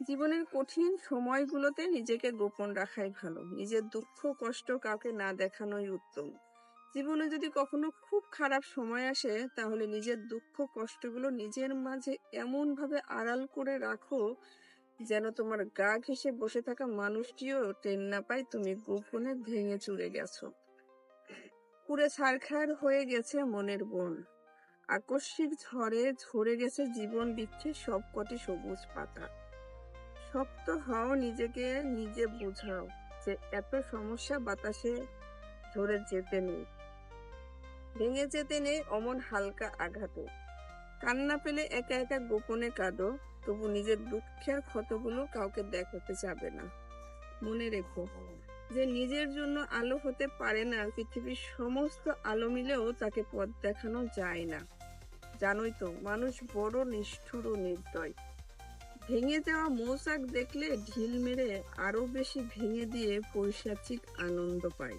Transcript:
জীবনের কঠিন সময়গুলোতে নিজেকে গোপন রাখাই ভালো। নিজের দুঃখ কষ্ট কাউকে না দেখানোই উত্তম। জীবনে যদি কখনো খুব খারাপ সময় আসে, তাহলে নিজের দুঃখ কষ্টগুলো নিজের মাঝে এমন ভাবে আড়াল করে রাখো, যেন তোমার গা ঘেঁষে বসে থাকা মানুষটিও টের না পায় তুমি গোপনে ভেঙে চুরে গেছো। পুড়ে ছারখার হয়ে গেছে মনের বন, আকস্মিক ঝড়ে ঝরে গেছে জীবন বৃক্ষের সবকটি সবুজ পাতা। শক্ত হও, নিজেকে নিজে বুঝাও যে এত সমস্যা বাতাসে ঝরে যেতে নেই, ভেঙে যেতে নেই অমন হালকা আঘাতে। কান্না পেলে একা একা গোপনে কাঁদো, তবু নিজের দুঃখের ক্ষতগুলো কাউকে দেখাতে যাবে না। মনে রেখো যে নিজের জন্য আলো হতে পারে না, পৃথিবীর সমস্ত আলো মিলেও তাকে পথ দেখানো যায় না। জানোই তো, মানুষ বড় নিষ্ঠুর ও নির্দয়। ভেঙে যাওয়া মৌচাক দেখলে ঢিল মেরে আরো বেশি ভেঙে দিয়ে পৈশাচিক আনন্দ পায়।